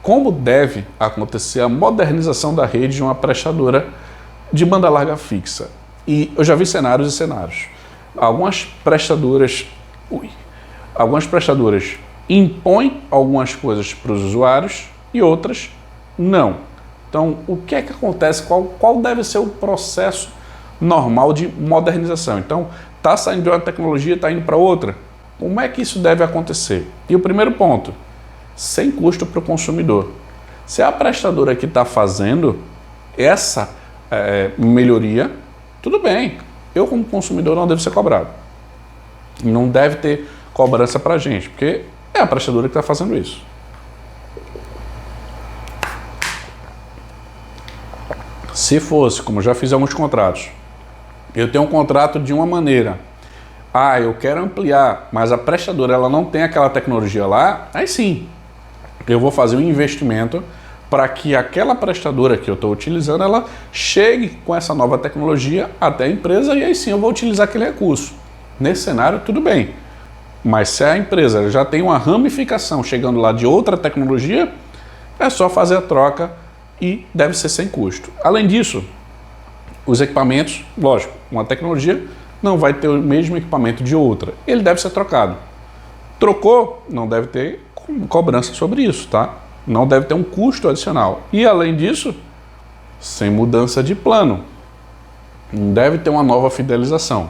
Como deve acontecer a modernização da rede de uma prestadora de banda larga fixa? E eu já vi cenários e cenários. Algumas prestadoras impõem algumas coisas para os usuários e outras não. Então, o que é que acontece? Qual deve ser o processo normal de modernização? Então, está saindo de uma tecnologia, está indo para outra. Como é que isso deve acontecer? E o primeiro ponto, sem custo para o consumidor. Se a prestadora que está fazendo essa melhoria, tudo bem. Eu, como consumidor, não devo ser cobrado. Não deve ter cobrança para a gente, porque é a prestadora que está fazendo isso. Se fosse, como já fiz alguns contratos, eu tenho um contrato de uma maneira, eu quero ampliar, mas a prestadora ela não tem aquela tecnologia lá, aí sim, eu vou fazer um investimento para que aquela prestadora que eu estou utilizando, ela chegue com essa nova tecnologia até a empresa e aí sim eu vou utilizar aquele recurso. Nesse cenário, tudo bem. Mas se a empresa já tem uma ramificação chegando lá de outra tecnologia, é só fazer a troca e deve ser sem custo. Além disso, os equipamentos, lógico, uma tecnologia não vai ter o mesmo equipamento de outra. Ele deve ser trocado. Trocou, não deve ter cobrança sobre isso, tá? Não deve ter um custo adicional. E além disso, sem mudança de plano. Não deve ter uma nova fidelização.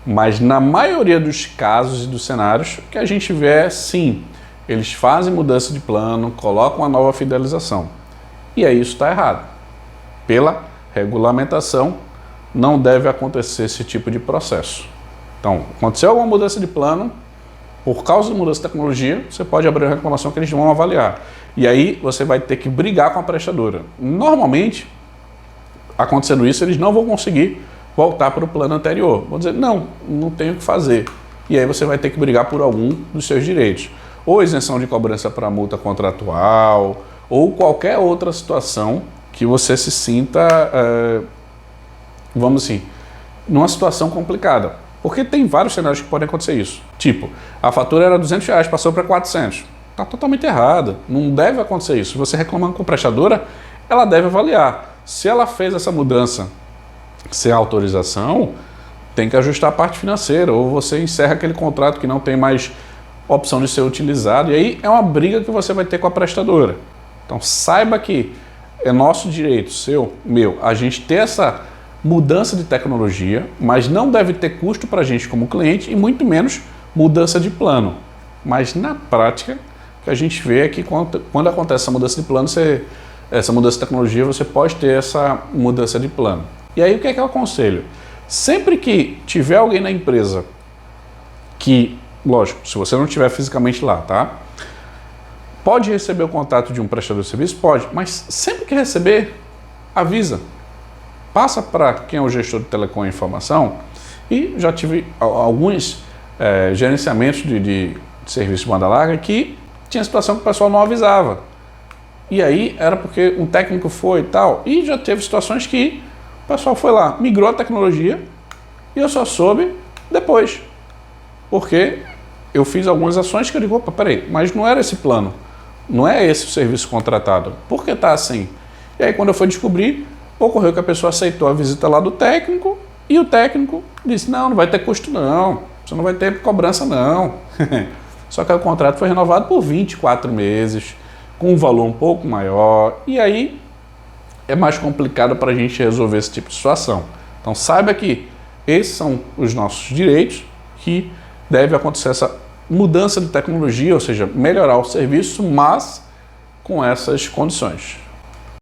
Mas na maioria dos casos e dos cenários, o que a gente vê é sim, eles fazem mudança de plano, colocam uma nova fidelização. E aí isso está errado. Pela regulamentação, não deve acontecer esse tipo de processo. Então, aconteceu alguma mudança de plano, por causa da mudança de tecnologia, você pode abrir uma reclamação que eles vão avaliar. E aí você vai ter que brigar com a prestadora. Normalmente, acontecendo isso, eles não vão conseguir voltar para o plano anterior. Vão dizer, não tenho o que fazer. E aí você vai ter que brigar por algum dos seus direitos. Ou isenção de cobrança para multa contratual, ou qualquer outra situação que você se sinta, vamos assim, numa situação complicada. Porque tem vários cenários que podem acontecer isso. Tipo, a fatura era R$200, passou para 400. Está totalmente errado. Não deve acontecer isso. Se você reclamando com a prestadora, ela deve avaliar. Se ela fez essa mudança sem autorização, tem que ajustar a parte financeira. Ou você encerra aquele contrato que não tem mais opção de ser utilizado. E aí é uma briga que você vai ter com a prestadora. Então saiba que é nosso direito, seu, meu, a gente ter essa mudança de tecnologia, mas não deve ter custo para a gente como cliente e muito menos mudança de plano. Mas na prática, o que a gente vê é que quando acontece essa mudança de plano, essa mudança de tecnologia, você pode ter essa mudança de plano. E aí o que é que eu aconselho? Sempre que tiver alguém na empresa que, lógico, se você não estiver fisicamente lá, tá? Pode receber o contato de um prestador de serviço? Pode, mas sempre que receber, avisa. Passa para quem é o gestor de telecom e informação, e já tive alguns gerenciamentos de serviço de banda larga que tinha situação que o pessoal não avisava. E aí era porque um técnico foi e tal, e já teve situações que o pessoal foi lá, migrou a tecnologia, e eu só soube depois. Porque eu fiz algumas ações que eu digo, opa, peraí, mas não era esse plano. Não é esse o serviço contratado. Por que está assim? E aí quando eu fui descobrir, ocorreu que a pessoa aceitou a visita lá do técnico e o técnico disse, não vai ter custo não, você não vai ter cobrança não. Só que o contrato foi renovado por 24 meses, com um valor um pouco maior, e aí é mais complicado para a gente resolver esse tipo de situação. Então saiba que esses são os nossos direitos, que deve acontecer essa mudança de tecnologia, ou seja, melhorar o serviço, mas com essas condições.